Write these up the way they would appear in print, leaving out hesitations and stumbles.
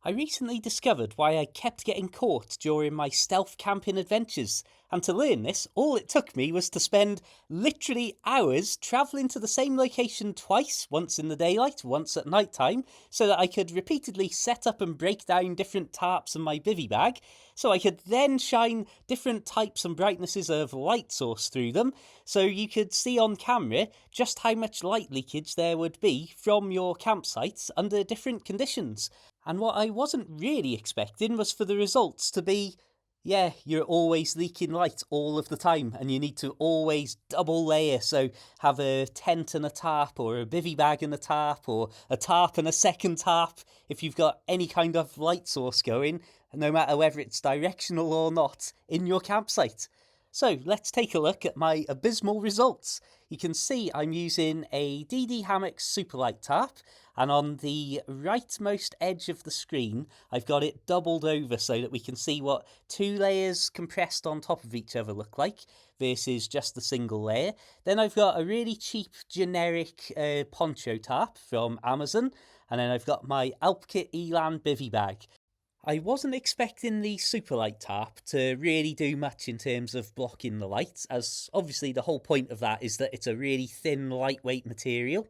I recently discovered why I kept getting caught during my stealth camping adventures, and to learn this, all it took me was to spend literally hours travelling to the same location twice, once in the daylight, once at night time, so that I could repeatedly set up and break down different tarps in my bivy bag, so I could then shine different types and brightnesses of light source through them, so you could see on camera just how much light leakage there would be from your campsites under different conditions. And what I wasn't really expecting was for the results to be, yeah, you're always leaking light all of the time, and you need to always double layer. So have a tent and a tarp, or a bivy bag and a tarp, or a tarp and a second tarp if you've got any kind of light source going, no matter whether it's directional or not, in your campsite. So let's take a look at my abysmal results. You can see I'm using a DD Hammock Superlight tarp, and on the rightmost edge of the screen I've got it doubled over so that we can see what two layers compressed on top of each other look like versus just a single layer. Then I've got a really cheap generic poncho tarp from Amazon, and then I've got my Alpkit Elan bivy bag. I wasn't expecting the Superlight tarp to really do much in terms of blocking the light, as obviously the whole point of that is that it's a really thin, lightweight material.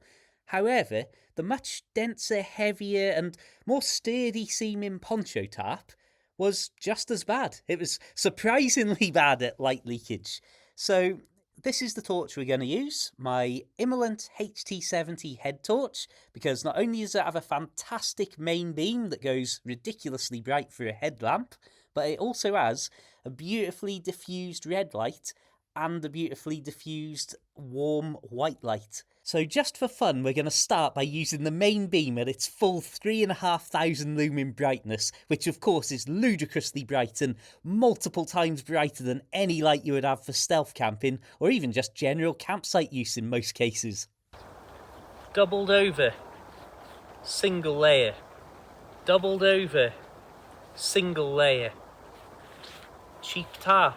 However, the much denser, heavier, and more sturdy seeming poncho tarp was just as bad. It was surprisingly bad at light leakage. So this is the torch we're going to use, my Immolent HT70 head torch, because not only does it have a fantastic main beam that goes ridiculously bright for a headlamp, but it also has a beautifully diffused red light and a beautifully diffused warm white light. So just for fun, we're going to start by using the main beam at its full 3,500 lumen brightness, which of course is ludicrously bright and multiple times brighter than any light you would have for stealth camping, or even just general campsite use in most cases. Doubled over, single layer. Doubled over, single layer. Cheap tarp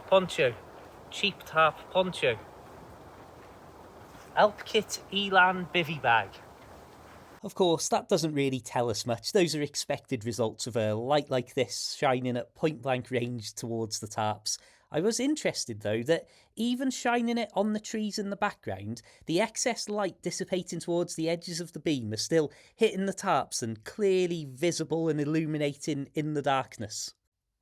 poncho, cheap tarp poncho. Alpkit Elan bivy bag. Of course, that doesn't really tell us much. Those are expected results of a light like this shining at point blank range towards the tarps. I was interested though that even shining it on the trees in the background, the excess light dissipating towards the edges of the beam is still hitting the tarps and clearly visible and illuminating in the darkness.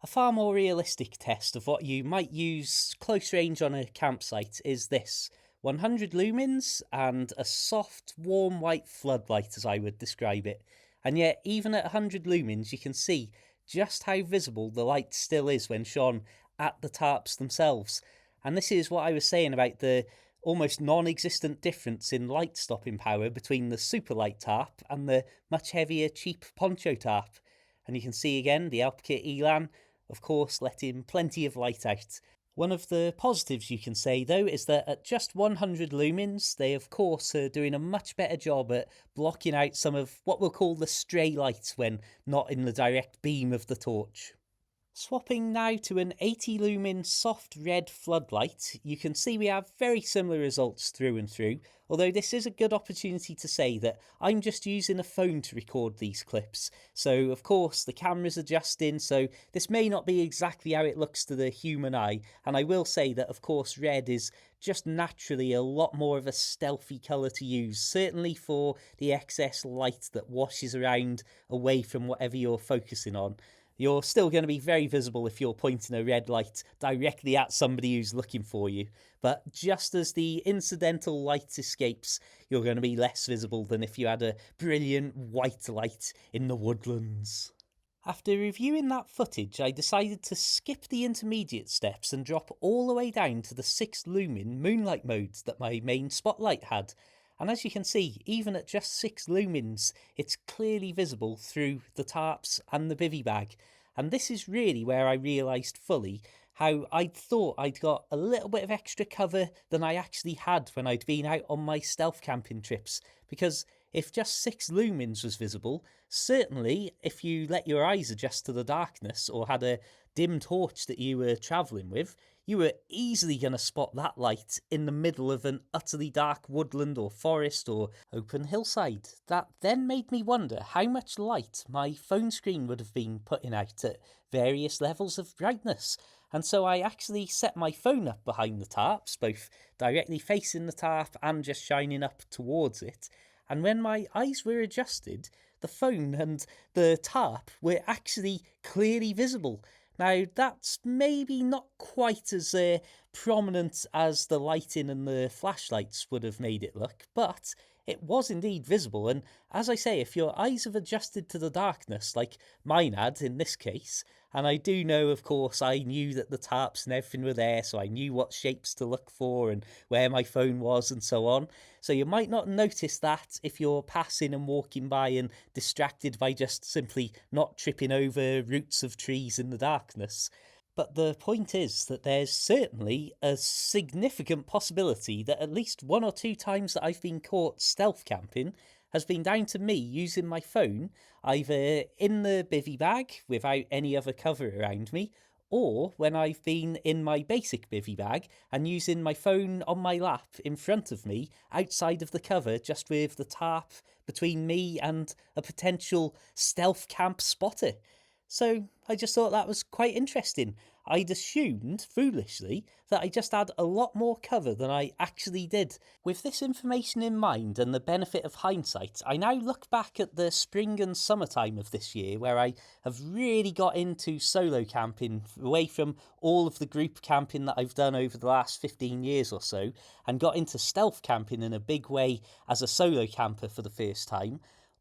A far more realistic test of what you might use close range on a campsite is this. 100 lumens and a soft, warm white floodlight, as I would describe it. And yet, even at 100 lumens, you can see just how visible the light still is when shone at the tarps themselves. And this is what I was saying about the almost non-existent difference in light stopping power between the Superlight tarp and the much heavier, cheap poncho tarp. And you can see again the Alpkit Elan, of course, letting plenty of light out. One of the positives you can say, though, is that at just 100 lumens, they of course are doing a much better job at blocking out some of what we'll call the stray light when not in the direct beam of the torch. Swapping now to an 80 lumen soft red floodlight, you can see we have very similar results through and through, although this is a good opportunity to say that I'm just using a phone to record these clips. So of course the camera's adjusting, so this may not be exactly how it looks to the human eye, and I will say that of course red is just naturally a lot more of a stealthy colour to use, certainly for the excess light that washes around away from whatever you're focusing on. You're still going to be very visible if you're pointing a red light directly at somebody who's looking for you. But just as the incidental light escapes, you're going to be less visible than if you had a brilliant white light in the woodlands. After reviewing that footage, I decided to skip the intermediate steps and drop all the way down to the 6 lumen moonlight modes that my main spotlight had. And as you can see, even at just 6 lumens, it's clearly visible through the tarps and the bivy bag. And this is really where I realised fully how I'd thought I'd got a little bit of extra cover than I actually had when I'd been out on my stealth camping trips. Because if just 6 lumens was visible, certainly if you let your eyes adjust to the darkness or had a dim torch that you were travelling with, you were easily going to spot that light in the middle of an utterly dark woodland or forest or open hillside. That then made me wonder how much light my phone screen would have been putting out at various levels of brightness. And so I actually set my phone up behind the tarps, both directly facing the tarp and just shining up towards it. And when my eyes were adjusted, the phone and the tarp were actually clearly visible. Now, that's maybe not quite as prominent as the lighting and the flashlights would have made it look, but it was indeed visible. And as I say, if your eyes have adjusted to the darkness, like mine had in this case, and I do know, of course, I knew that the tarps and everything were there, so I knew what shapes to look for and where my phone was and so on. So you might not notice that if you're passing and walking by and distracted by just simply not tripping over roots of trees in the darkness. But the point is that there's certainly a significant possibility that at least 1 or 2 times that I've been caught stealth camping has been down to me using my phone either in the bivvy bag without any other cover around me, or when I've been in my basic bivvy bag and using my phone on my lap in front of me outside of the cover, just with the tarp between me and a potential stealth camp spotter. So I just thought that was quite interesting. I'd assumed, foolishly, that I just had a lot more cover than I actually did. With this information in mind and the benefit of hindsight, I now look back at the spring and summertime of this year where I have really got into solo camping, away from all of the group camping that I've done over the last 15 years or so, and got into stealth camping in a big way as a solo camper for the first time.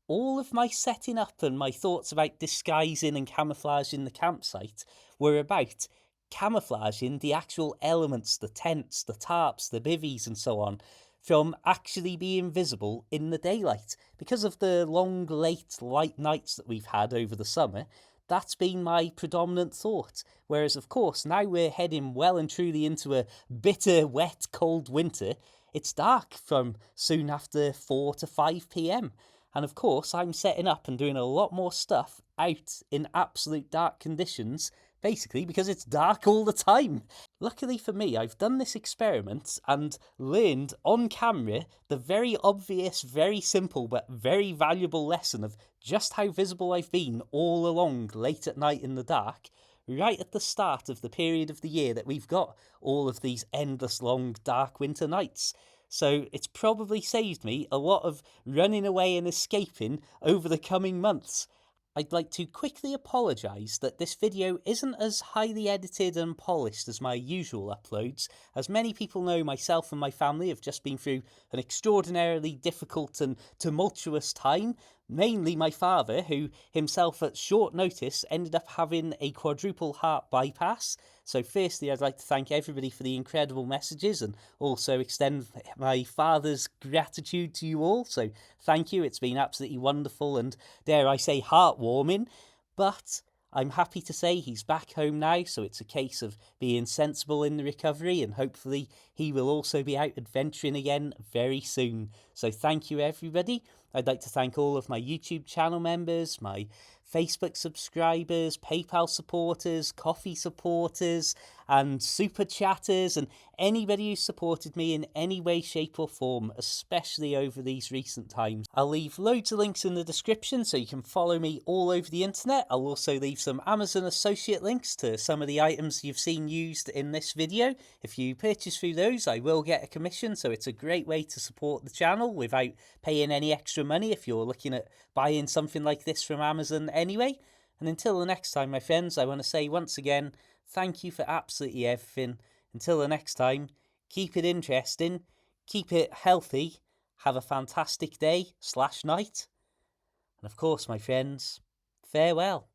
All of my setting up and my thoughts about disguising and camouflaging the campsite were about camouflaging the actual elements, the tents, the tarps, the bivvies, and so on, from actually being visible in the daylight. Because of the long, late, light nights that we've had over the summer, that's been my predominant thought. Whereas, of course, now we're heading well and truly into a bitter, wet, cold winter. It's dark from soon after 4 to 5 p.m. And of course, I'm setting up and doing a lot more stuff out in absolute dark conditions, basically because it's dark all the time. Luckily for me, I've done this experiment and learned on camera the very obvious, very simple, but very valuable lesson of just how visible I've been all along late at night in the dark, right at the start of the period of the year that we've got all of these endless long dark winter nights. So it's probably saved me a lot of running away and escaping over the coming months. I'd like to quickly apologise that this video isn't as highly edited and polished as my usual uploads. As many people know, myself and my family have just been through an extraordinarily difficult and tumultuous time. Mainly my father, who himself at short notice ended up having a quadruple heart bypass. So firstly, I'd like to thank everybody for the incredible messages and also extend my father's gratitude to you all. So thank you. It's been absolutely wonderful and, dare I say, heartwarming. But I'm happy to say he's back home now, so it's a case of being sensible in the recovery, and hopefully he will also be out adventuring again very soon. So thank you, everybody. I'd like to thank all of my YouTube channel members, my Facebook subscribers, PayPal supporters, Coffee supporters, and Super Chatters, and anybody who supported me in any way, shape or form, especially over these recent times. I'll leave loads of links in the description so you can follow me all over the internet. I'll also leave some Amazon associate links to some of the items you've seen used in this video. If you purchase through those, I will get a commission, so it's a great way to support the channel without paying any extra money if you're looking at buying something like this from Amazon anyway. And until the next time, my friends, I want to say once again, thank you for absolutely everything. Until the next time, keep it interesting, keep it healthy, have a fantastic day/night, and of course, my friends, farewell.